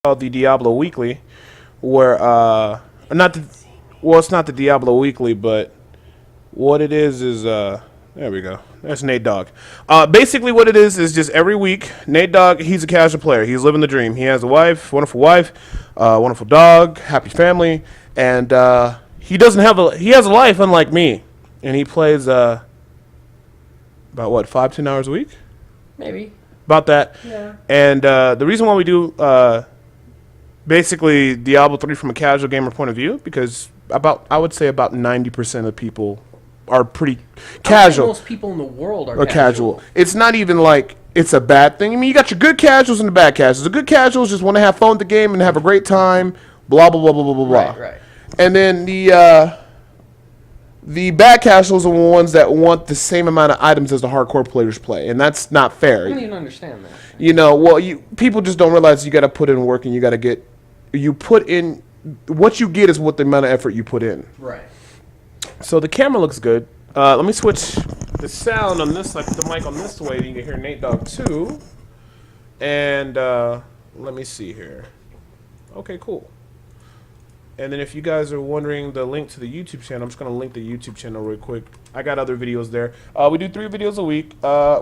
called the Diablo Weekly, where not the it's not the Diablo Weekly, but what it is there we go. That's Nate Dogg. Basically, what it is just every week, Nate Dogg, he's a casual player. He's living the dream. He has a wife, wonderful dog, happy family, and he has a life unlike me, and he plays about what 5-10 hours a week, Maybe. about that. Yeah. And the reason why we do basically Diablo 3 from a casual gamer point of view, because I would say about 90% of people are pretty casual. Most people in the world are casual. It's not even like it's a bad thing. I mean, you got your good casuals and the bad casuals. The good casuals just want to have fun with the game and have a great time, blah, blah, blah, blah, blah, blah, blah. Right. And then the bad casuals are the ones that want the same amount of items as the hardcore players play, and that's not fair. I don't even understand that. You know, people just don't realize you got to put in work, and you put in what you get is what the amount of effort you put in. Right. So the camera looks good. Let me switch the sound on this, like the mic on this way, you can hear Nate Dogg too. And let me see here. Okay, cool. And then if you guys are wondering the link to the YouTube channel, I'm just going to link the YouTube channel real quick. I got other videos there. We do 3 videos a week.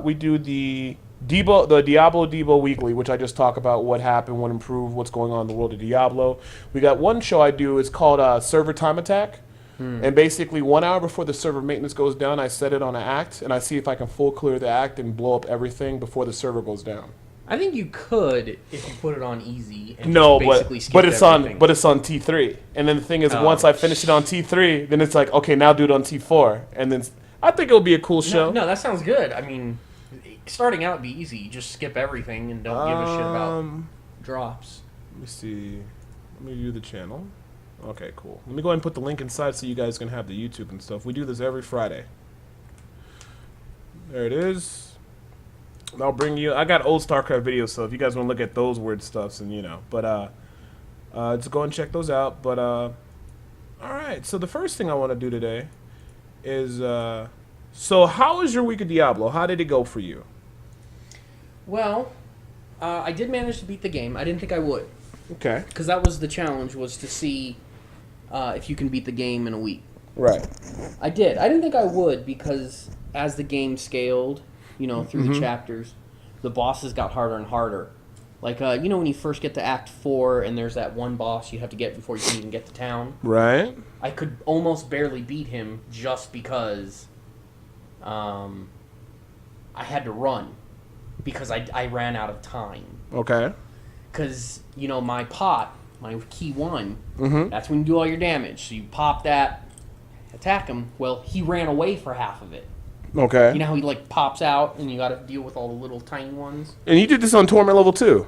We do the Diablo Debo Weekly, which I just talk about what happened, what improved, what's going on in the world of Diablo. We got one show I do. It's called Server Time Attack. And basically 1 hour before the server maintenance goes down, I set it on an act, and I see if I can full clear the act and blow up everything before the server goes down. I think you could if you put it on easy and no, just basically skip but it's everything. But it's on T3. And then the thing is, once I finish it on T3, then it's like, okay, now do it on T4. And then I think it'll be a cool show. No, that sounds good. I mean, starting out would be easy. You just skip everything and don't give a shit about drops. Let me see. Let me view the channel. Okay, cool. Let me go ahead and put the link inside so you guys can have the YouTube and stuff. We do this every Friday. There it is. I'll bring you. I got old StarCraft videos, so if you guys want to look at those weird stuffs, and but just go and check those out. But all right. So the first thing I want to do today is so how was your week of Diablo? How did it go for you? Well, I did manage to beat the game. I didn't think I would. Okay. Because that was the challenge, was to see if you can beat the game in a week. Right. I did. I didn't think I would because as the game scaled, through the chapters, the bosses got harder and harder. Like, when you first get to Act 4 and there's that one boss you have to get before you can even get to town. Right. I could almost barely beat him just because I had to run because I ran out of time. Okay. Because, my pot, my key 1, Mm-hmm. that's when you do all your damage. So you pop that, attack him. Well, he ran away for half of it. Okay. You know how he, pops out and you got to deal with all the little tiny ones? And you did this on Torment level 2.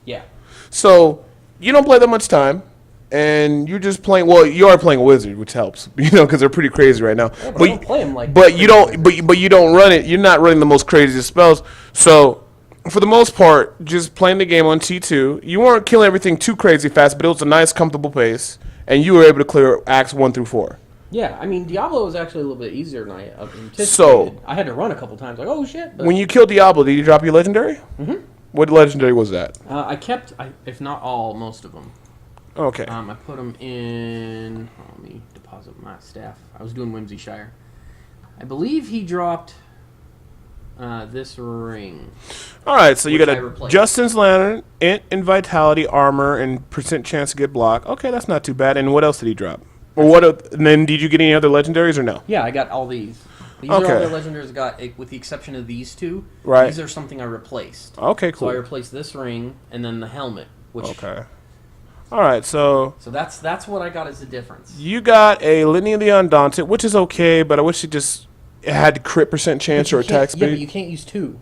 Yeah. So, you don't play that much time, and you're just playing, well, you are playing a wizard, which helps, because they're pretty crazy right now. Yeah, but I don't play them like but you don't, but you don't run it, you're not running the most craziest spells. So, for the most part, just playing the game on T2, you weren't killing everything too crazy fast, but it was a nice, comfortable pace, and you were able to clear Acts 1 through 4. Yeah, I mean, Diablo was actually a little bit easier than I anticipated. So, I had to run a couple times, like, oh shit. But when you killed Diablo, did you drop your legendary? Mm-hmm. What legendary was that? I kept, if not all, most of them. Okay. I put them in, let me deposit my staff. I was doing Whimsyshire. I believe he dropped this ring. All right, so you got a Justin's Lantern, Int and Vitality, Armor, and percent chance to get blocked. Okay, that's not too bad. And what else did he drop? Or and then did you get any other legendaries or no? Yeah, I got all these. These are all the legendaries I got, with the exception of these 2. Right. These are something I replaced. Okay, cool. So I replaced this ring and then the helmet. Which, okay. All right, so that's what I got as the difference. You got a Litany of the Undaunted, which is okay, but I wish it had crit percent chance or attack speed. Yeah, but you can't use 2.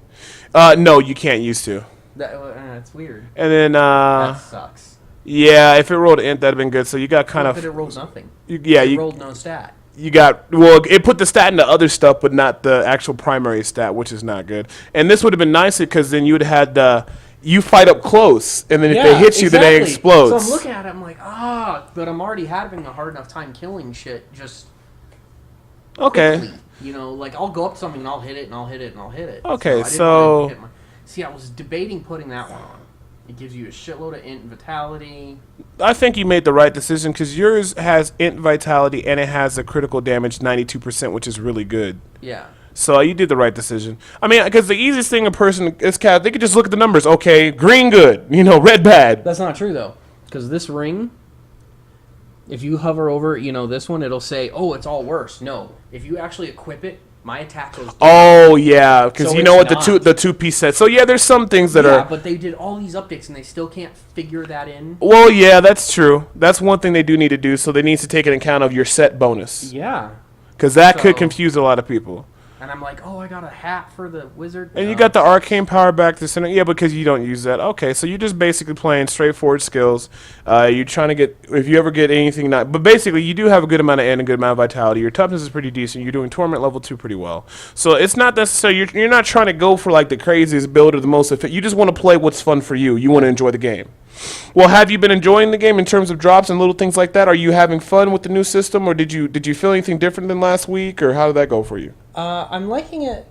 No, you can't use 2. That's weird. And then that sucks. Yeah, if it rolled int, that'd have been good. So you got kind of. But it rolled nothing. You rolled no stat. You got it put the stat into other stuff, but not the actual primary stat, which is not good. And this would have been nicer because then you'd had you fight up close, and then if they hit you, then they explode. So I'm looking at it, I'm like, but I'm already having a hard enough time killing shit just. Okay. Quickly. I'll go up to something and I'll hit it and I'll hit it and I'll hit it. Okay, See, I was debating putting that one on. It gives you a shitload of int vitality. I think you made the right decision because yours has int vitality and it has a critical damage 92%, which is really good. Yeah. So you did the right decision. I mean, because the easiest thing a person is they could just look at the numbers. Okay, green good, red bad. That's not true though, because this ring, if you hover over, this one, it'll say, "Oh, it's all worse." No, if you actually equip it, my attack goes down. Oh yeah, because So you know what it's the two piece set. So yeah, there's some things that yeah, are. but they did all these updates and they still can't figure that in. Well, yeah, that's true. That's one thing they do need to do. So they need to take an account of your set bonus. Yeah. Because that could confuse a lot of people. And I'm like, oh, I got a hat for the wizard. And you got the arcane power back to center. Yeah, because you don't use that. Okay, so you're just basically playing straightforward skills. You're trying to get, if you ever get anything, not, but basically you do have a good amount of N and a good amount of vitality. Your toughness is pretty decent. You're doing torment level 2 pretty well. So it's not necessarily, you're not trying to go for like the craziest build or the most effective. You just want to play what's fun for you. You want to enjoy the game. Well, have you been enjoying the game in terms of drops and little things like that? Are you having fun with the new system, or did you feel anything different than last week, or how did that go for you? I'm liking it.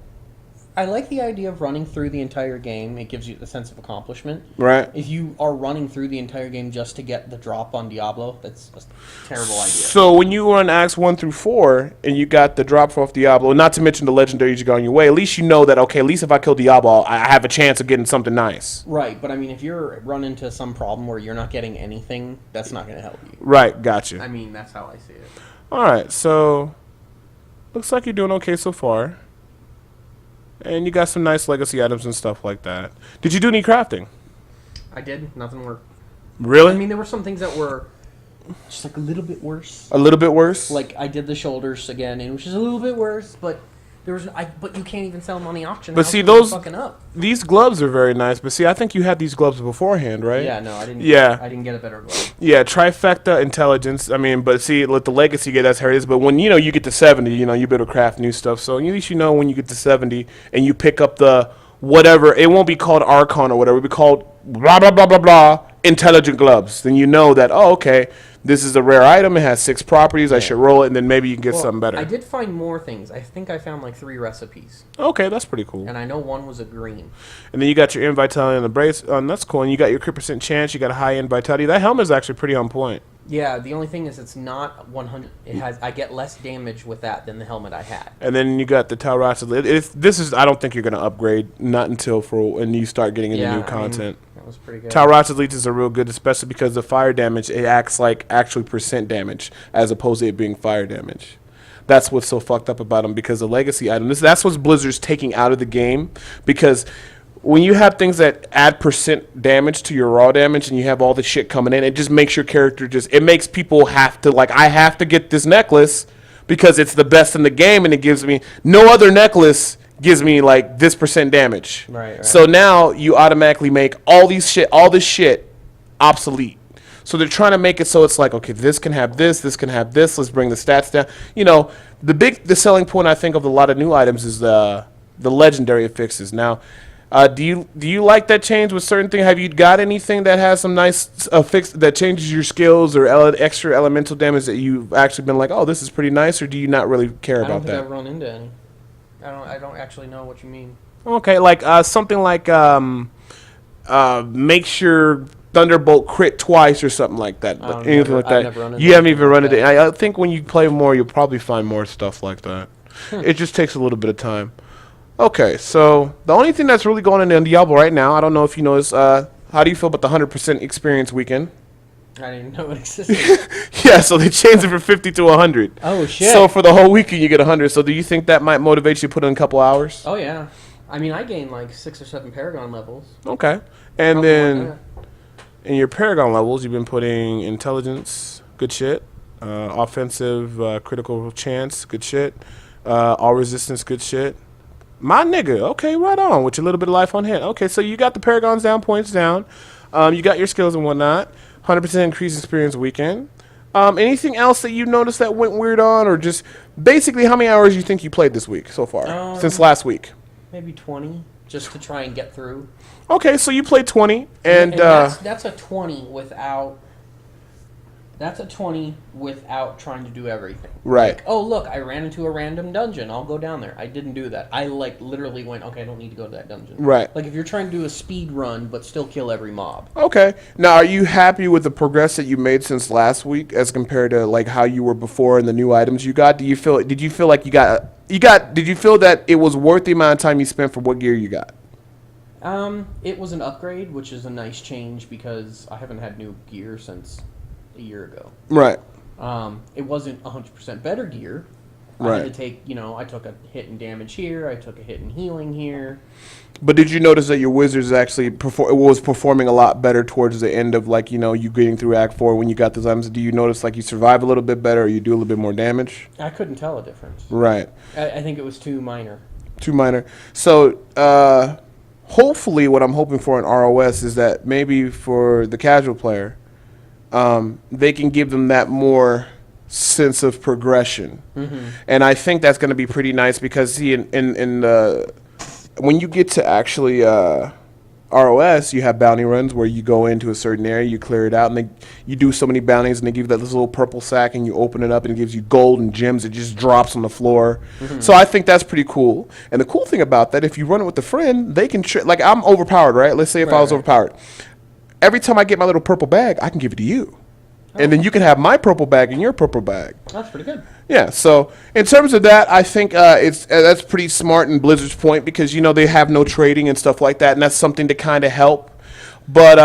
I like the idea of running through the entire game. It gives you the sense of accomplishment. Right. If you are running through the entire game just to get the drop on DIablo, that's a terrible idea. So when you run Acts 1 through 4 and you got the drop off Diablo, not to mention the legendaries you got on your way, at least you know that, okay, at least if I kill Diablo, I have a chance of getting something nice. Right, but I mean, if you're run into some problem where you're not getting anything, that's not going to help you. Right, gotcha. I mean, that's how I see it. All right, so looks like you're doing okay so far. And you got some nice legacy items and stuff like that. Did you do any crafting? I did. Nothing worked. Really? I mean, there were some things that were just like a little bit worse. A little bit worse? Like I did the shoulders again, and it was just a little bit worse. But there was, but you can't even sell them on the auction. But see, these gloves are very nice. But see, I think you had these gloves beforehand, right? Yeah, no, I didn't. Yeah, I didn't get a better glove. Yeah, trifecta intelligence. I mean, but see, let the legacy get that's how it is. But when you get to 70, you be able to craft new stuff. So at least when you get to 70 and you pick up the whatever, it won't be called Archon or whatever. It'll be called blah blah blah blah blah intelligent gloves. Then you know that okay. This is a rare item. It has 6 properties. Yeah. I should roll it, and then maybe you can get something better. I did find more things. I think I found like 3 recipes. Okay, that's pretty cool. And I know one was a green. And then you got your vitality on the brace. That's cool. And you got your crit percent chance. You got a high end vitality. That helmet is actually pretty on point. Yeah, the only thing is it's not 100. I get less damage with that than the helmet I had. And then you got the Taurus. I don't think you're going to upgrade, not until when you start getting into new content. That was pretty good. Taurus leeches are real good, especially because the fire damage, it acts like actually percent damage as opposed to it being fire damage. That's what's so fucked up about them, because the legacy item, that's what Blizzard's taking out of the game, because when you have things that add percent damage to your raw damage and you have all this shit coming in, it just makes your character it makes people have to, like, I have to get this necklace because it's the best in the game, and it gives me, no other necklace gives me, like, this percent damage. Right. So now you automatically make all this shit obsolete. So they're trying to make it so it's like, okay, this can have this can have this, let's bring the stats down. The selling point, I think, of a lot of new items is the legendary affixes. Now, do you like that change with certain things? Have you got anything that has some nice affix that changes your skills or extra elemental damage that you've actually been like, oh, this is pretty nice, or do you not really care about that? I don't think I've run into any. I don't actually know what you mean. Okay, like something like makes your Thunderbolt crit twice or something like that. But anything like that. You haven't even run into it. I think when you play more, you'll probably find more stuff like that. It just takes a little bit of time. Okay, so the only thing that's really going on in Diablo right now, I don't know if you know, is how do you feel about the 100% experience weekend? I didn't know it existed. Yeah, so they changed it from 50 to 100. Oh, shit. So for the whole weekend, you get 100. So do you think that might motivate you to put in a couple hours? Oh, yeah. I mean, I gained like 6 or 7 Paragon levels. Okay. And probably then in your Paragon levels, you've been putting intelligence, good shit. Offensive, critical chance, good shit. All resistance, good shit. My nigga, okay, right on, with your little bit of life on hand. Okay, so you got the Paragons down, points down. You got your skills and whatnot. 100% increased experience weekend. Anything else that you noticed that went weird on, or just basically how many hours you think you played this week so far, since last week? Maybe 20, just to try and get through. Okay, so you played 20, and that's a 20 without That's a 20 without trying to do everything. Right. Like, oh, look, I ran into a random dungeon. I'll go down there. I didn't do that. I, like, literally went, okay, I don't need to go to that dungeon. Right. Like, if you're trying to do a speed run but still kill every mob. Okay. Now, are you happy with the progress that you made since last week as compared to like how you were before and the new items you got? Did you feel like did you feel that it was worth the amount of time you spent for what gear you got? It was an upgrade, which is a nice change because I haven't had new gear since a year ago. Right. It wasn't 100% better gear. I Right. had to take, I took a hit in damage here. I took a hit in healing here. But did you notice that your wizards actually was performing a lot better towards the end of like, you getting through Act 4 when you got those items? Do you notice like you survive a little bit better or you do a little bit more damage? I couldn't tell a difference. Right. I think it was too minor. Too minor. So, hopefully what I'm hoping for in ROS is that maybe for the casual player, they can give them that more sense of progression. Mm-hmm. And I think that's going to be pretty nice because see, when you get to actually ROS, you have bounty runs where you go into a certain area, you clear it out, and you do so many bounties, and they give you this little purple sack, and you open it up, and it gives you gold and gems. It just drops on the floor. Mm-hmm. So I think that's pretty cool. And the cool thing about that, if you run it with a friend, they can like I'm overpowered, right? Let's say if I was overpowered, every time I get my little purple bag, I can give it to you. And then you can have my purple bag and your purple bag. That's pretty good. Yeah, so in terms of that, I think that's pretty smart in Blizzard's point because, they have no trading and stuff like that, and that's something to kind of help. But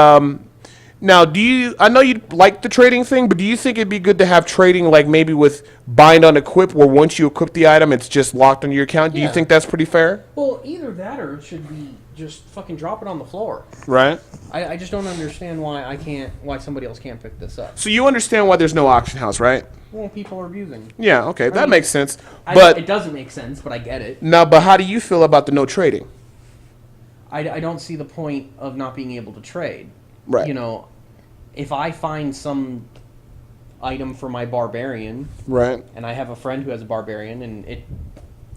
now, I know you like the trading thing, but do you think it'd be good to have trading like maybe with bind on equip where once you equip the item, it's just locked on your account? Do you think that's pretty fair? Well, either that or it should be just fucking drop it on the floor. Right. I just don't understand why somebody else can't pick this up. So you understand why there's no auction house, right? Well, people are abusing. Yeah, okay, that makes sense. It doesn't make sense, but I get it. No, but how do you feel about the no trading? I don't see the point of not being able to trade. Right. If I find some item for my barbarian, right, and I have a friend who has a barbarian, and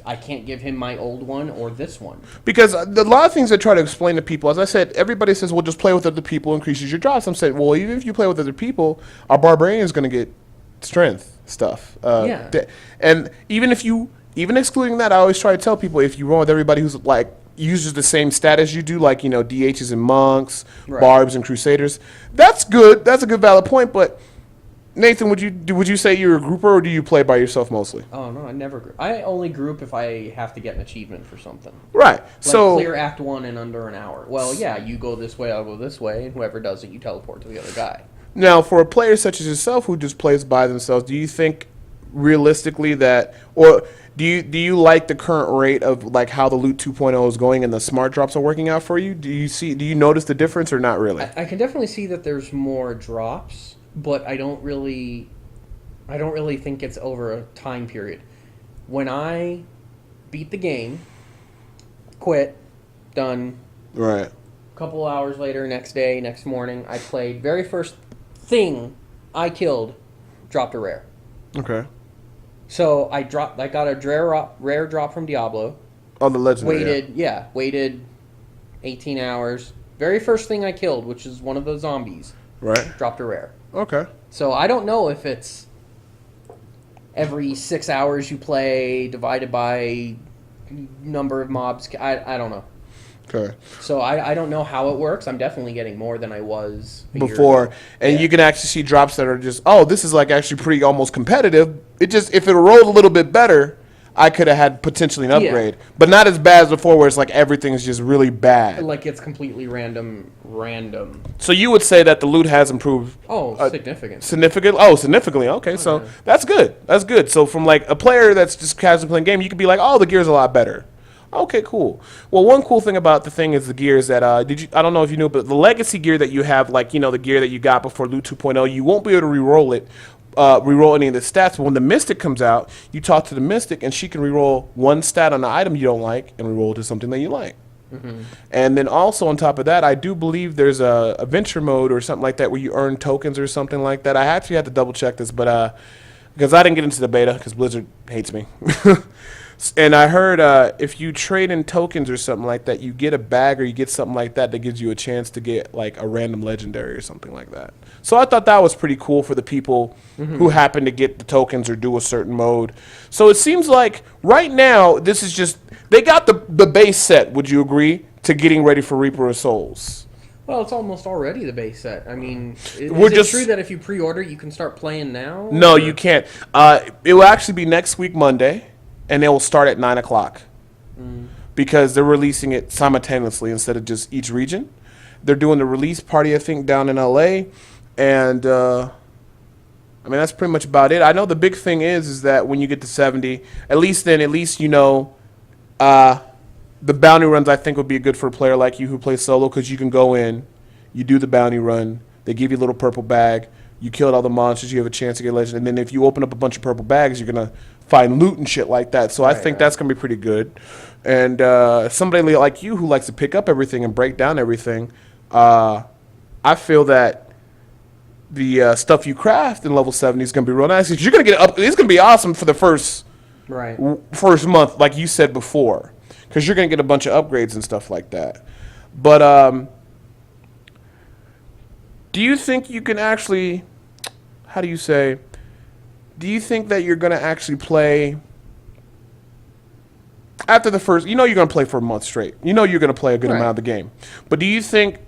I can't give him my old one or this one. Because a lot of things I try to explain to people, as I said, everybody says, well, just play with other people, increases your drops. I'm saying, well, even if you play with other people, our barbarian is going to get strength stuff. Yeah. And even excluding that, I always try to tell people, if you run with everybody who's like, uses the same status you do, like, DHs and monks, right, barbs and crusaders, that's good. That's a good valid point, but Nathan, would you say you're a grouper or do you play by yourself mostly? Oh no, I never group. I only group if I have to get an achievement for something. Right. Like so clear Act 1 in under an hour. Well, yeah, you go this way, I'll go this way, and whoever does it, you teleport to the other guy. Now, for a player such as yourself who just plays by themselves, do you think realistically that, or do you like the current rate of like how the Loot 2.0 is going and the smart drops are working out for you? Do you notice the difference or not really? I can definitely see that there's more drops. But I don't really think it's over a time period. When I beat the game, quit, done. Right. A couple hours later, next day, next morning, I played. Very first thing I killed, dropped a rare. Okay. So I got a rare drop from Diablo. Oh, the legendary. Waited 18 hours. Very first thing I killed, which is one of those zombies. Right. Dropped a rare. Okay. So I don't know if it's every 6 hours you play divided by number of mobs. I don't know. Okay. So I don't know how it works. I'm definitely getting more than I was before. And you can actually see drops that are just, this is like actually pretty almost competitive. If it rolled a little bit better, I could have had potentially an upgrade. Yeah. But not as bad as before where it's like everything's just really bad. Like it's completely random. So you would say that the loot has improved? Significantly. Significantly. Okay, so that's good. That's good. So from like a player that's just casually playing game, you could be like, the gear's a lot better. Okay, cool. Well, one cool thing about the thing is the gear is that, I don't know if you knew, but the legacy gear that you have, like, the gear that you got before Loot 2.0, you won't be able to re-roll it. Reroll any of the stats. But when the Mystic comes out, you talk to the Mystic, and she can reroll one stat on the item you don't like and reroll to something that you like. Mm-hmm. And then also on top of that, I do believe there's a adventure mode or something like that where you earn tokens or something like that. I actually had to double check this, but because I didn't get into the beta because Blizzard hates me. And I heard if you trade in tokens or something like that, you get a bag or you get something like that that gives you a chance to get like a random legendary or something like that. So I thought that was pretty cool for the people who happen to get the tokens or do a certain mode. So it seems like right now this is just they got the base set. Would you agree to getting ready for Reaper of Souls? Well, it's almost already the base set. I mean, is We're it just- true that if you pre-order, you can start playing now? No, or- you can't. It will actually be next week Monday, and it will start at 9 o'clock because they're releasing it simultaneously instead of just each region. They're doing the release party, I think, down in LA, and I mean that's pretty much about it. I know the big thing is that when you get to 70, at least you know. The bounty runs, I think, would be good for a player like you who plays solo because you can go in, you do the bounty run, they give you a little purple bag, you killed all the monsters, you have a chance to get legend, and then if you open up a bunch of purple bags, you're going to find loot and shit like that. So I think that's going to be pretty good. And somebody like you who likes to pick up everything and break down everything, I feel that the stuff you craft in level 70 is going to be real nice. 'Cause you're going to get up. It's going to be awesome for the first month, like you said before. Because you're going to get a bunch of upgrades and stuff like that. But do you think you can actually, do you think that you're going to actually play after the first, you're going to play for a month straight. You're going to play a good amount of the game. But do you think,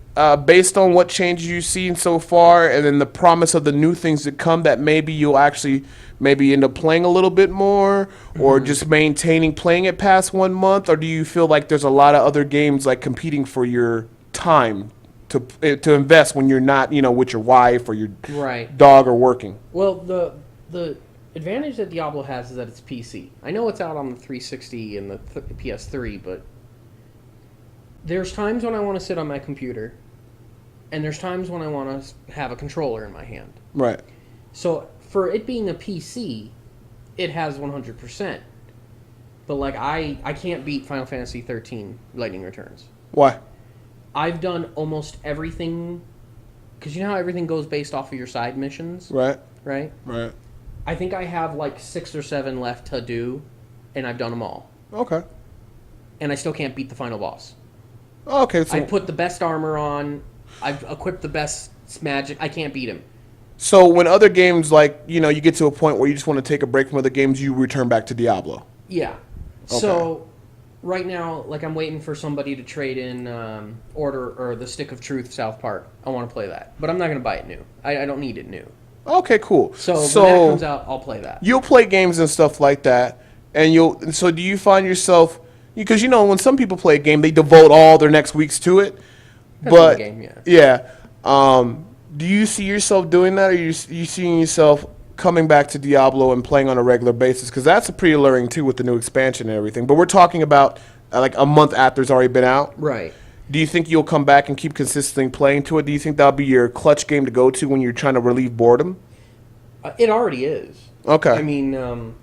based on what changes you've seen so far and then the promise of the new things that come, that maybe you'll actually end up playing a little bit more or just playing it past 1 month? Or do you feel like there's a lot of other games like competing for your time to invest when you're not, with your wife or your dog or working? Well, the advantage that Diablo has is that it's PC. I know it's out on the 360 and the PS3, but there's times when I want to sit on my computer, and there's times when I want to have a controller in my hand. Right. So for it being a PC, it has 100%. But like I can't beat Final Fantasy 13 Lightning Returns. Why? I've done almost everything, because you know how everything goes based off of your side missions? Right. Right? Right. I think I have like 6 or 7 left to do, and I've done them all. Okay. And I still can't beat the final boss. Okay. So I put the best armor on. I've equipped the best magic. I can't beat him. So when other games, like, you get to a point where you just want to take a break from other games, you return back to Diablo. Yeah. Okay. So right now, like, I'm waiting for somebody to trade in the Stick of Truth South Park. I want to play that. But I'm not going to buy it new. I don't need it new. Okay, cool. So when that comes out, I'll play that. You'll play games and stuff like that, and so do you find yourself, because when some people play a game, they devote all their next weeks to it. Depends on the game, yeah. Do you see yourself doing that, or you seeing yourself coming back to Diablo and playing on a regular basis? Because that's pretty alluring too with the new expansion and everything. But we're talking about like a month after it's already been out. Right. Do you think you'll come back and keep consistently playing to it? Do you think that'll be your clutch game to go to when you're trying to relieve boredom? It already is. Okay. I mean,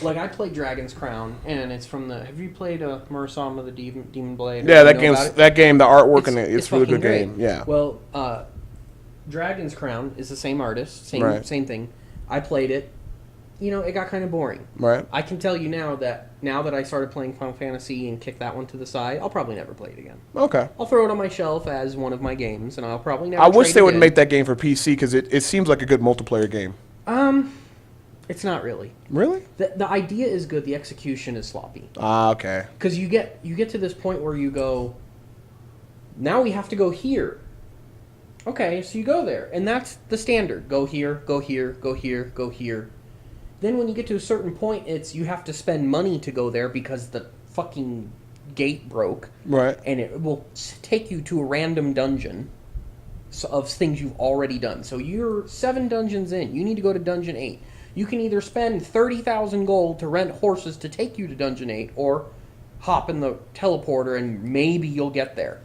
like I played Dragon's Crown, and it's from the. Have you played Murasama the Demon Blade? Yeah, that game, the artwork in it's really good great. game. Yeah. Well, Dragon's Crown is the same artist, same thing. I played it. It got kind of boring. Right. I can tell you now that I started playing Final Fantasy and kicked that one to the side, I'll probably never play it again. Okay. I'll throw it on my shelf as one of my games, and I'll probably never. I wish they would again. make that game for PC because it seems like a good multiplayer game. It's not really. Really? The idea is good. The execution is sloppy. Ah, okay. Because you get to this point where you go, now we have to go here. Okay, so you go there, and that's the standard. Go here, go here, go here, go here. Then when you get to a certain point, it's you have to spend money to go there because the fucking gate broke. Right. And it will take you to a random dungeon of things you've already done. So you're 7 dungeons in. You need to go to dungeon 8. You can either spend 30,000 gold to rent horses to take you to dungeon 8 or hop in the teleporter and maybe you'll get there.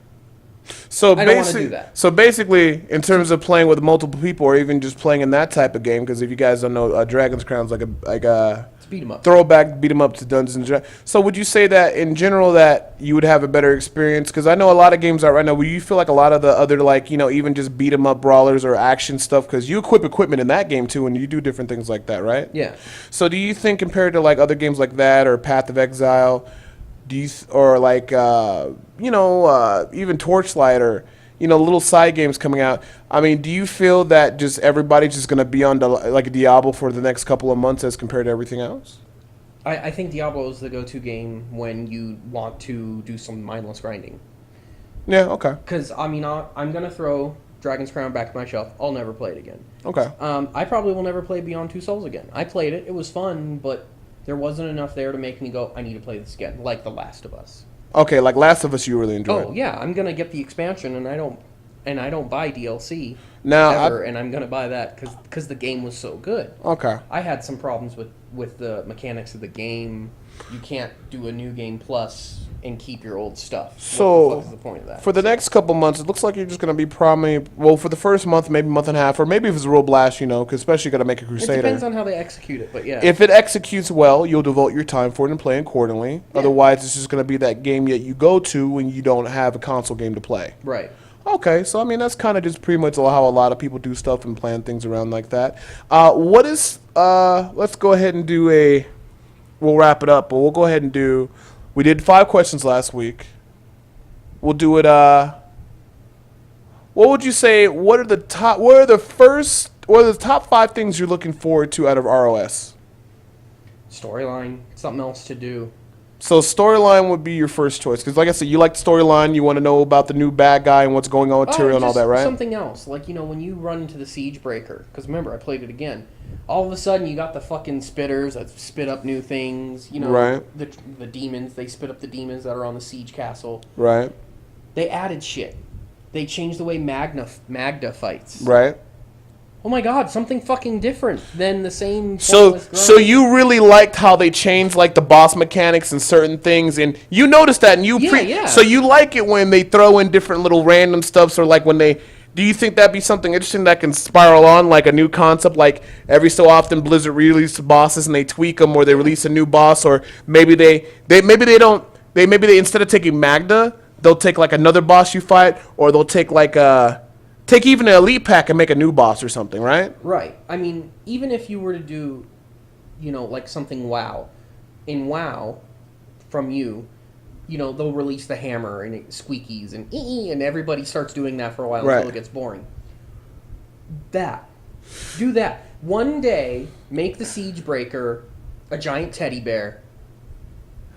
So I don't want to do that. So basically, in terms of playing with multiple people or even just playing in that type of game, because if you guys don't know, Dragon's Crown's like It's beat 'em up. Throwback beat 'em up to Dungeons and Dragons. So would you say that in general that you would have a better experience? Because I know a lot of games out right now. Would you feel like a lot of the other like even just beat 'em up brawlers or action stuff? Because you equip equipment in that game too, and you do different things like that, right? Yeah. So do you think compared to like other games like that or Path of Exile, or like even Torchlight or little side games coming out? I mean, do you feel that just everybody's just gonna be on like a Diablo for the next couple of months as compared to everything else? I think Diablo is the go-to game when you want to do some mindless grinding. Yeah. Okay. Because I'm gonna throw Dragon's Crown back to my shelf. I'll never play it again. Okay. I probably will never play Beyond Two Souls again. I played it. It was fun, but there wasn't enough there to make me go, I need to play this again, like The Last of Us. Okay, like Last of Us, you really enjoyed. Oh yeah, I'm gonna get the expansion, and I don't buy DLC now, ever, and I'm gonna buy that because the game was so good. Okay. I had some problems with the mechanics of the game. You can't do a new game plus and keep your old stuff. So, what the fuck is the point of that? For the next couple months, it looks like you're just going to be probably, well, for the first month, maybe month and a half, or maybe if it's a real blast, because especially got to make a Crusader. It depends on how they execute it, but yeah. If it executes well, you'll devote your time for it and play accordingly. Yeah. Otherwise, it's just going to be that game that you go to when you don't have a console game to play. Right. Okay, so that's kind of just pretty much how a lot of people do stuff and plan things around like that. Let's go ahead and do we'll wrap it up, but we'll go ahead and we did 5 questions last week. We'll do it, what would you say, what are the top 5 things you're looking forward to out of ROS? Storyline, something else to do. So storyline would be your first choice, because like I said, you like the storyline, you want to know about the new bad guy and what's going on with Tyrion and all that, right? Something else, like, when you run into the Siege Breaker, because remember, I played it again. All of a sudden, you got the fucking spitters that spit up new things. Right. The demons, they spit up the demons that are on the siege castle. Right. They added shit. They changed the way Magda fights. Right. Oh my god, something fucking different than the same. So you really liked how they changed like the boss mechanics and certain things, and you noticed that, and yeah. So you like it when they throw in different little random stuff, or like when they. Do you think that'd be something interesting that can spiral on, like a new concept? Like every so often, Blizzard releases bosses and they tweak them, or they release a new boss, or maybe they instead of taking Magda, they'll take like another boss you fight, or they'll take like take even an elite pack and make a new boss or something, right? Right. I mean, even if you were to do, like something WoW, in WoW, from you. They'll release the hammer and it squeakies and and everybody starts doing that for a while until it gets boring. Do that. One day, make the Siege Breaker a giant teddy bear.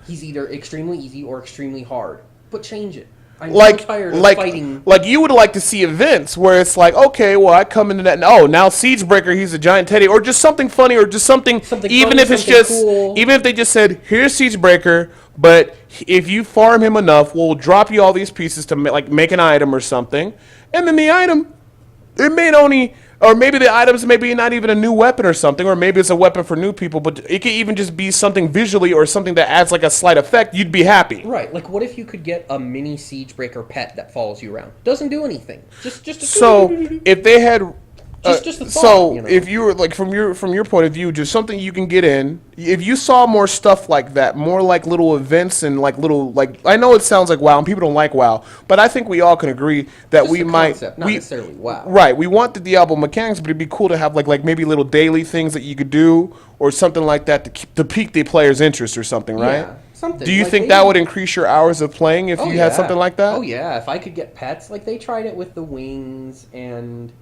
He's either extremely easy or extremely hard, but change it. I'm so tired of fighting. Like you would like to see events where it's like, okay, well I come into that. Oh, now Siegebreaker, he's a giant teddy, or just something funny, or just something even funny, if it's just cool. Even if they just said, here's Siegebreaker, but if you farm him enough, we'll drop you all these pieces to make an item or something, and then the item, it may only. Or maybe the items maybe not even a new weapon or something, or maybe it's a weapon for new people, but it could even just be something visually or something that adds like a slight effect. You'd be happy. Right. Like, what if you could get a mini Siegebreaker pet that follows you around? Doesn't do anything. Just so if they had. Just a thought, if you were like from your point of view, just something you can get in. If you saw more stuff like that, more like little events and like little I know it sounds like WoW and people don't like WoW, but I think we all can agree that just we might concept, not necessarily WoW. Right. We want the Diablo mechanics, but it'd be cool to have like maybe little daily things that you could do or something like that to pique the player's interest or something, right? Yeah. Something. Do you think that would increase your hours of playing if you had something like that? Oh yeah, if I could get pets, like they tried it with the wings and.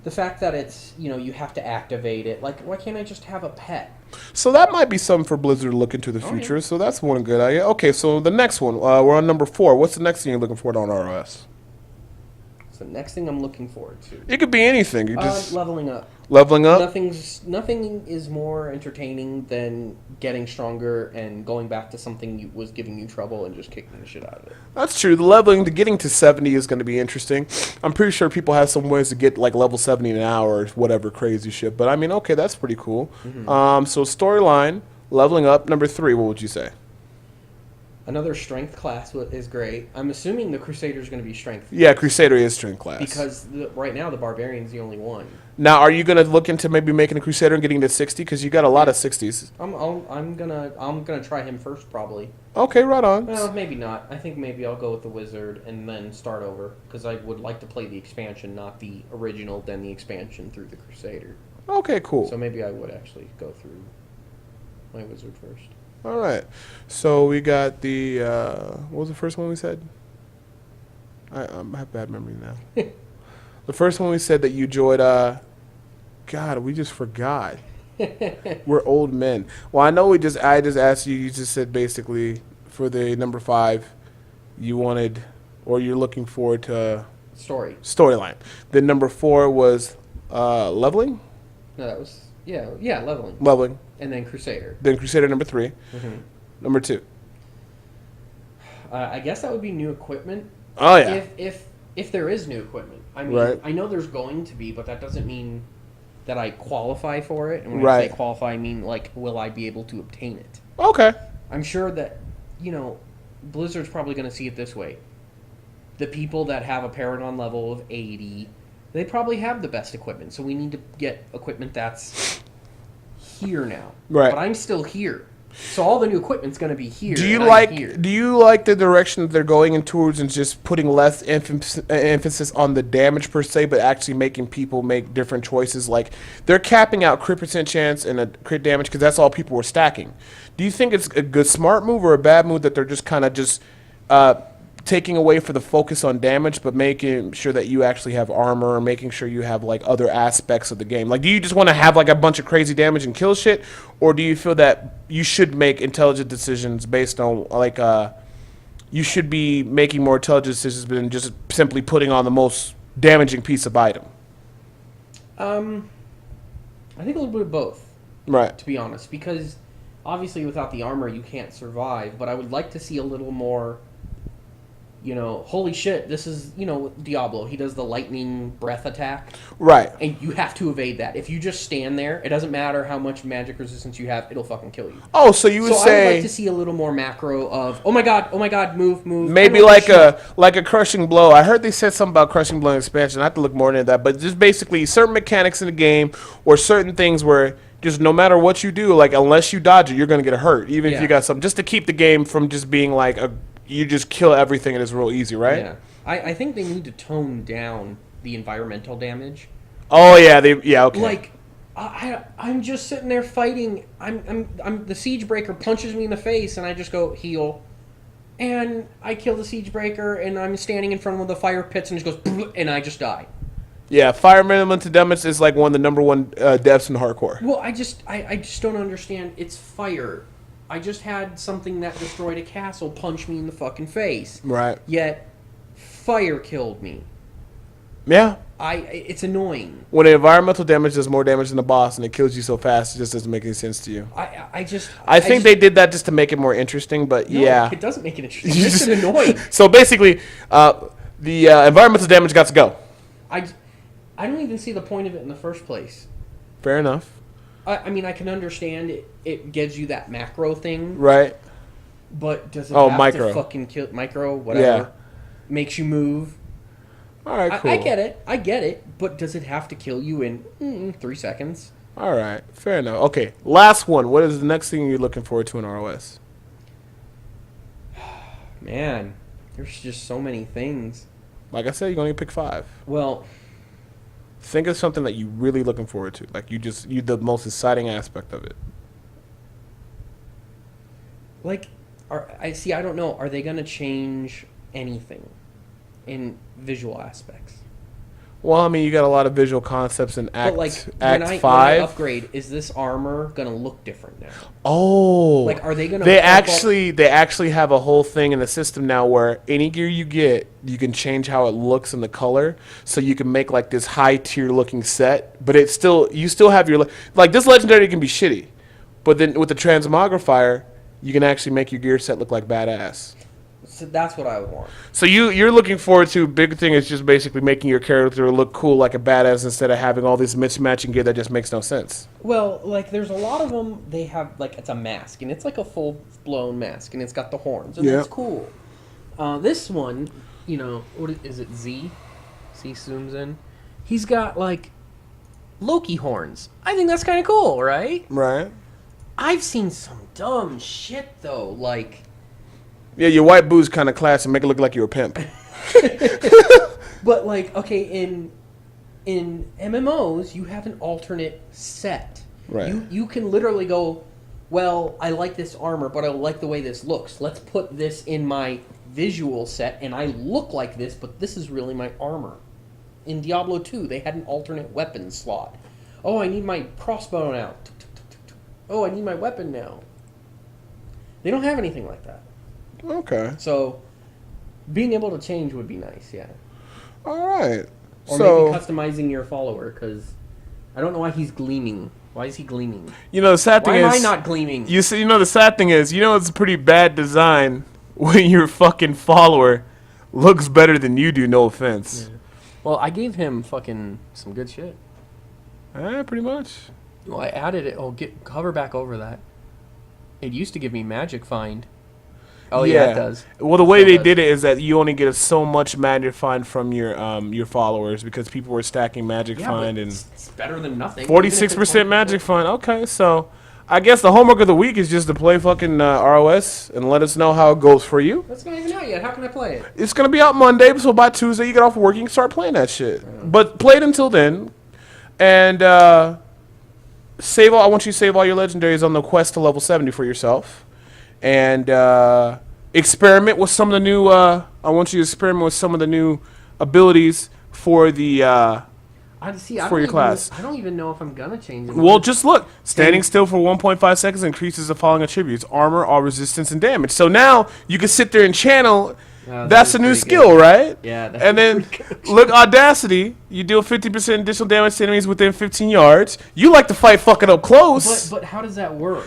The fact that it's, you have to activate it. Like, why can't I just have a pet? So that might be something for Blizzard to look into the future. Yeah. So that's one good idea. Okay, so the next one. We're on number 4. What's the next thing you're looking forward to on ROS? So the next thing I'm looking forward to. It could be anything. You just leveling up. Leveling up? Nothing is more entertaining than getting stronger and going back to something was giving you trouble and just kicking the shit out of it. That's true. The getting to 70 is going to be interesting. I'm pretty sure people have some ways to get like level 70 in an hour or whatever crazy shit. But I mean, okay, that's pretty cool. Mm-hmm. So storyline, leveling up. Number 3, what would you say? Another strength class is great. I'm assuming the Crusader is going to be strength. Yeah, Crusader is strength class. Because right now the Barbarian's the only one. Now, are you going to look into maybe making a Crusader and getting to 60? Because you got a lot of 60s. I'm gonna try him first probably. Okay, right on. Well, maybe not. I think maybe I'll go with the Wizard and then start over because I would like to play the expansion, not the original, then the expansion through the Crusader. Okay, cool. So maybe I would actually go through my Wizard first. All right. So we got the what was the first one we said? I have bad memory now. The first one we said that you enjoyed. God, we just forgot. We're old men. Well, I know I just asked you. You just said basically for the number 5, you wanted or you're looking forward to storyline. Then number 4 was leveling. No, that was leveling. Leveling. And then Crusader. Then Crusader number 3. Mm-hmm. Number 2. I guess that would be new equipment. Oh yeah. If there is new equipment, I mean, right. I know there's going to be, but that doesn't mean that I qualify for it. And when right. I say qualify, I mean like, will I be able to obtain it? Okay. I'm sure that Blizzard's probably going to see it this way. The people that have a Paragon level of 80, they probably have the best equipment. So we need to get equipment that's here now. Right. But I'm still here. So all the new equipment's going to be here. Do you like the direction that they're going in towards and just putting less emphasis on the damage per se, but actually making people make different choices? Like they're capping out crit percent chance and a crit damage because that's all people were stacking. Do you think it's a good smart move or a bad move that they're just kind of just taking away for the focus on damage, but making sure that you actually have armor or making sure you have like other aspects of the game? Like, do you just want to have like a bunch of crazy damage and kill shit, or do you feel that you should make intelligent decisions based on like you should be making more intelligent decisions than just simply putting on the most damaging piece of item? I think a little bit of both. Right. To be honest, because obviously without the armor you can't survive, but I would like to see a little more. Holy shit, this is, DIablo. He does the lightning breath attack. Right. And you have to evade that. If you just stand there, it doesn't matter how much magic resistance you have, it'll fucking kill you. Oh, so you would say... I would like to see a little more macro of, oh my god, move. Maybe like a crushing blow. I heard they said something about crushing blow expansion. I have to look more into that. But just basically certain mechanics in the game or certain things where just no matter what you do, like unless you dodge it, you're going to get hurt. Even if you got something. Just to keep the game from just being like you just kill everything and it's real easy, right? Yeah. I think they need to tone down the environmental damage. Oh yeah, okay. Like I'm just sitting there fighting. I'm the siege breaker punches me in the face and I just go heal. And I kill the siege breaker and I'm standing in front of one of the fire pits and it just goes and I just die. Yeah, fire elemental damage is like one of the number one deaths in hardcore. Well, I just don't understand. It's fire. I just had something that destroyed a castle punch me in the fucking face. Right. Yet, fire killed me. Yeah. It's annoying. When the environmental damage does more damage than the boss and it kills you so fast, it just doesn't make any sense to you. I think they did that just to make it more interesting, but no, yeah. It doesn't make it interesting. It's just annoying. So basically, the environmental damage got to go. I don't even see the point of it in the first place. Fair enough. I mean, I can understand it gives you that macro thing. Right. But does it have micro. to fucking kill... Micro, whatever. Yeah. Makes you move. All right, cool. I get it. But does it have to kill you in 3 seconds? All right. Fair enough. Okay. Last one. What is the next thing you're looking forward to in ROS? Man, there's just so many things. Like I said, you're going to pick 5. Well... Think of something that you're really looking forward to. Like you the most exciting aspect of it. Like, I don't know. Are they going to change anything in visual aspects? Well, I mean, you got a lot of visual concepts in Act 5. When I upgrade, is this armor going to look different now? Oh. Like, are they going to... They actually have a whole thing in the system now where any gear you get, you can change how it looks in the color. So you can make, like, this high-tier looking set. But you still have your... Like, this Legendary can be shitty. But then with the Transmogrifier, you can actually make your gear set look like badass. So that's what I would want. So you're looking forward to big thing is just basically making your character look cool like a badass instead of having all this mismatching gear that just makes no sense. Well, like there's a lot of them. They have like it's a mask and it's like a full blown mask and it's got the horns and it's cool. This one, you know, what is it? Z zooms in. He's got like Loki horns. I think that's kind of cool, right? Right. I've seen some dumb shit though, like. Yeah, your white boots kind of classy, make it look like you're a pimp. But like, okay, in MMOs, you have an alternate set. Right. You can literally go, well, I like this armor, but I like the way this looks. Let's put this in my visual set, and I look like this, but this is really my armor. In Diablo 2, they had an alternate weapon slot. Oh, I need my crossbow now. Oh, I need my weapon now. They don't have anything like that. Okay. So, being able to change would be nice, yeah. All right. Or so, maybe customizing your follower, because I don't know why he's gleaming. Why is he gleaming? You know, the sad thing why is... am I not gleaming? You see, you know, the sad thing is, you know it's a pretty bad design when your fucking follower looks better than you do, no offense. Yeah. Well, I gave him fucking some good shit. Pretty much. Well, I added it. Oh, hover back over that. It used to give me magic find. Oh yeah, it does. Well, the way they did it is that you only get so much magic find from your followers because people were stacking magic find and it's better than nothing. 46% magic find. Okay, so I guess the homework of the week is just to play fucking ROS and let us know how it goes for you. That's not even out yet. How can I play it? It's gonna be out Monday, so by Tuesday you get off work, you can start playing that shit. But play it until then, and save all. I want you to save all your legendaries on the quest to level 70 for yourself. And experiment with some of the new. I want you to experiment with some of the new abilities for the for your class. I don't even know if I'm gonna change them. Well, just look. Standing still for 1.5 seconds increases the following attributes: armor, all resistance, and damage. So now you can sit there and channel. That's a new skill, right? Yeah. And then look, audacity. You deal 50% additional damage to enemies within 15 yards. You like to fight fucking up close. But how does that work?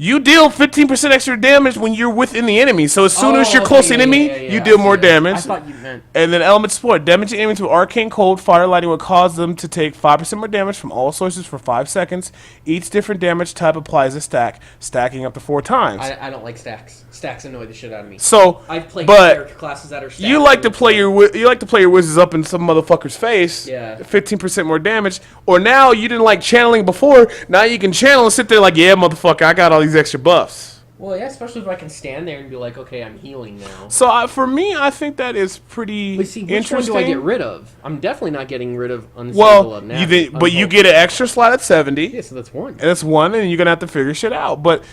You deal 15% extra damage when you're within the enemy. So as soon as you're close to enemy, you deal more damage. I thought you meant. And then element support. Damage the enemy to arcane cold, fire, lightning will cause them to take 5% more damage from all sources for 5 seconds. Each different damage type applies a stack, stacking up to 4 times. I don't like stacks. Stacks annoy the shit out of me. So, I've played character classes that are stacked. You like to play your wizards up in some motherfucker's face. Yeah. 15% more damage. Or now you didn't like channeling before. Now you can channel and sit there like, yeah, motherfucker, I got all these extra buffs. Well, yeah, especially if I can stand there and be like, okay, I'm healing now. So for me, I think that is pretty interesting. Which one do I get rid of? I'm definitely not getting rid of unstable. Well, you get an extra slot at 70. Yeah, so that's one. And that's one, and you're gonna have to figure shit out. But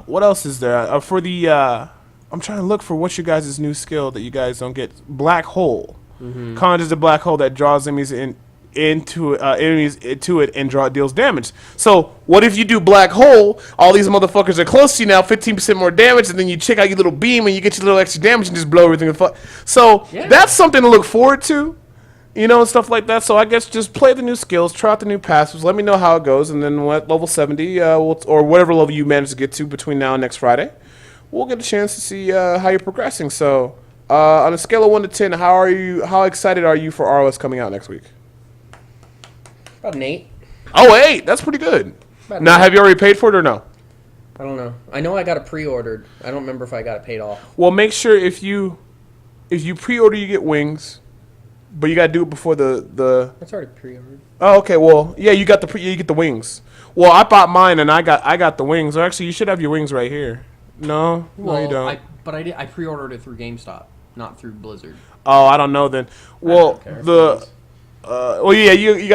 what else is there for the? I'm trying to look for what's your guys' new skill that you guys don't get. Black hole conjures a black hole that draws enemies into it and deals damage. So what if you do black hole? All these motherfuckers are close to you now, 15% more damage, and then you check out your little beam and you get your little extra damage and just blow everything the fuck. So that's something to look forward to, you know, and stuff like that. So I guess just play the new skills, try out the new passives, let me know how it goes, and then at level 70 or whatever level you manage to get to between now and next Friday, we'll get a chance to see how you're progressing. So on a scale of 1 to 10, how excited are you for ROS coming out next week? About an 8. Oh, 8. That's pretty good. Now, have you already paid for it or no? I don't know. I know I got it pre-ordered. I don't remember if I got it paid off. Well, make sure if you pre-order, you get wings, but you gotta do it before the. That's already pre-ordered. Oh, okay. Well, yeah, you get the wings. Well, I bought mine and I got the wings. Or actually, you should have your wings right here. No, you don't. I pre-ordered it through GameStop, not through Blizzard. Oh, I don't know then. Well, yeah, you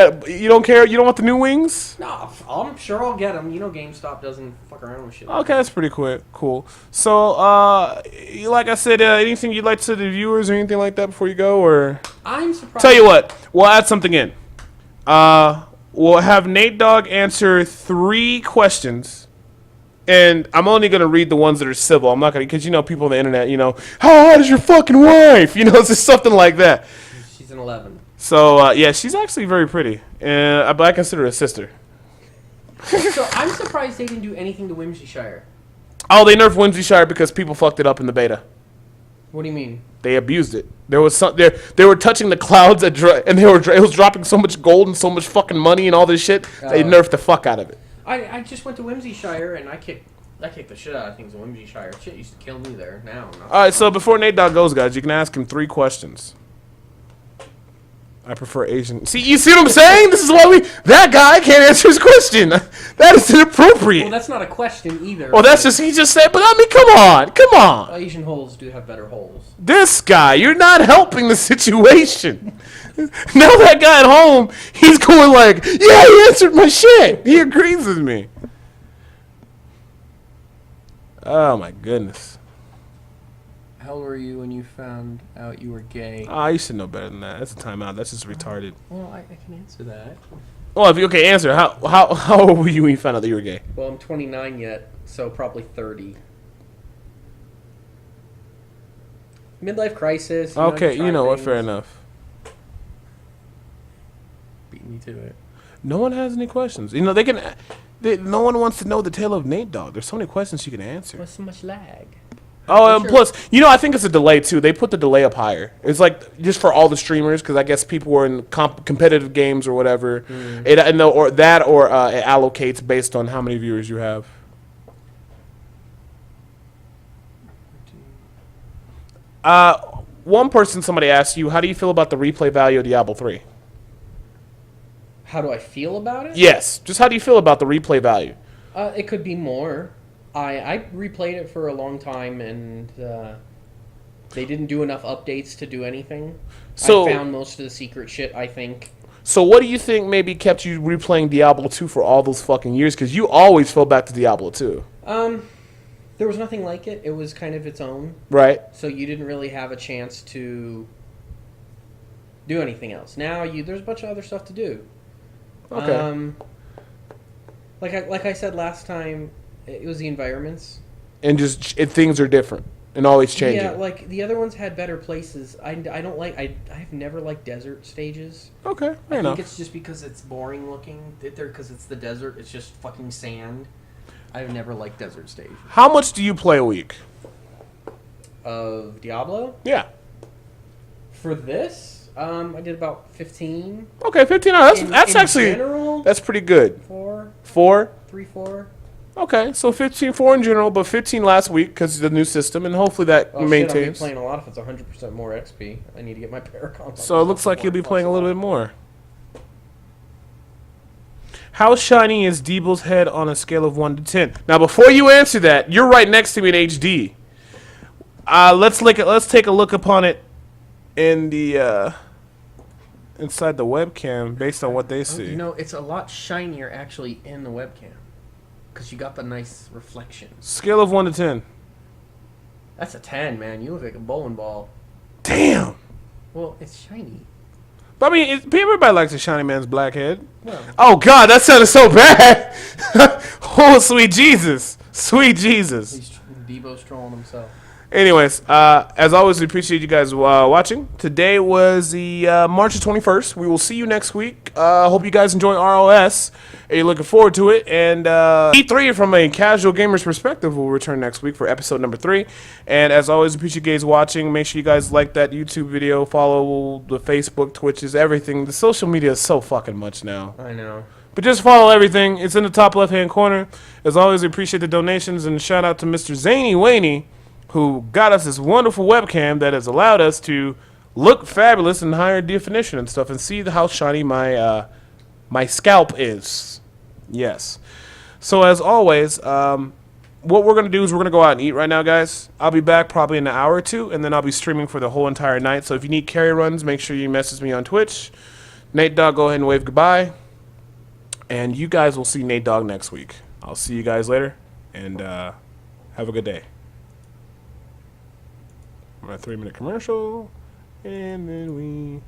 don't care. You don't want the new wings? No, I'm sure I'll get them. You know, GameStop doesn't fuck around with shit. Okay, that's pretty cool. So, like I said, anything you'd like to say to the viewers or anything like that before you go, or? I'm surprised. Tell you what, we'll add something in. We'll have Nate Dogg answer 3 questions, and I'm only gonna read the ones that are civil. I'm not gonna, because you know people on the internet, you know, how hot is your fucking wife? You know, it's just something like that. She's an 11. So, yeah, she's actually very pretty. But I consider her a sister. So, I'm surprised they didn't do anything to Whimsyshire. Oh, they nerfed Whimsyshire because people fucked it up in the beta. What do you mean? They abused it. There was some they were touching the clouds and it was dropping so much gold and so much fucking money and all this shit. They nerfed the fuck out of it. I just went to Whimsyshire and I kicked the shit out of things in Whimsyshire. Shit used to kill me there. Now. All right, so before Nate Dogg goes, guys, you can ask him 3 questions. I prefer Asian. You see what I'm saying? This is why that guy can't answer his question. That is inappropriate. Well, that's not a question either. Well, he just said, but I mean, come on. Asian holes do have better holes. This guy, you're not helping the situation. Now that guy at home, he's going like, yeah, he answered my shit. He agrees with me. Oh, my goodness. How old were you when you found out you were gay? I used to know better than that. That's a timeout. That's just retarded. Well, I can answer that. Well, if you answer. How old were you when you found out that you were gay? Well, I'm 29 yet, so probably 30. Midlife crisis. Okay, you know what? Fair enough. Beat me to it. No one has any questions. You know, no one wants to know the tale of Nate Dogg. There's so many questions you can answer. What's so much lag? Oh, and plus, I think it's a delay, too. They put the delay up higher. It's like just for all the streamers, because I guess people were in competitive games or whatever. It allocates based on how many viewers you have. Somebody asked you, how do you feel about the replay value of Diablo 3? How do I feel about it? Yes. Just how do you feel about the replay value? It could be more. I replayed it for a long time, and they didn't do enough updates to do anything. So, I found most of the secret shit, I think. So what do you think maybe kept you replaying Diablo 2 for all those fucking years? Because you always fell back to Diablo 2. There was nothing like it. It was kind of its own. Right. So you didn't really have a chance to do anything else. Now there's a bunch of other stuff to do. Okay. Like I said last time, it was the environments. And things are different and always changing. Yeah, like the other ones had better places. I've never liked desert stages. Okay, fair enough. I think it's just because it's boring looking. Because it's the desert, it's just fucking sand. I've never liked desert stages. How much do you play a week? Of Diablo? Yeah. For this, I did about 15. Okay, 15 hours. That's actually general, that's pretty good. 4. 4? 3, 4. Okay, so 4 in general, but 15 last week because of the new system, and hopefully that maintains. Shit, I'll be playing a lot if it's 100% more XP. I need to get my Paracon. So it looks like you'll be playing a little bit more. How shiny is Deeble's head on a scale of 1 to 10? Now, before you answer that, you're right next to me in HD. Let's take a look upon it in the inside the webcam based on what they see. It's a lot shinier actually in the webcam because you got the nice reflection. Scale of 1 to 10. That's a 10, man. You look like a bowling ball. Damn. Well, it's shiny. But I mean, everybody likes a shiny man's black head. Well, oh God, that sounded so bad. Oh, sweet Jesus, sweet Jesus. Debo's trolling himself. Anyways, as always, we appreciate you guys watching. Today was the March 21st. We will see you next week. Hope you guys enjoy ROS. And you're looking forward to it. And E3, from a casual gamer's perspective, will return next week for episode number 3. And as always, appreciate you guys watching. Make sure you guys like that YouTube video. Follow the Facebook, Twitches, everything. The social media is so fucking much now. I know. But just follow everything. It's in the top left-hand corner. As always, we appreciate the donations. And shout out to Mr. Zany Waney, who got us this wonderful webcam that has allowed us to look fabulous in higher definition and stuff, and see how shiny my my scalp is. Yes. So as always, what we're going to do is we're going to go out and eat right now, guys. I'll be back probably in an hour or two, and then I'll be streaming for the whole entire night. So if you need carry runs, make sure you message me on Twitch. Nate Dogg, go ahead and wave goodbye. And you guys will see Nate Dogg next week. I'll see you guys later, and have a good day. My 3-minute commercial, and then we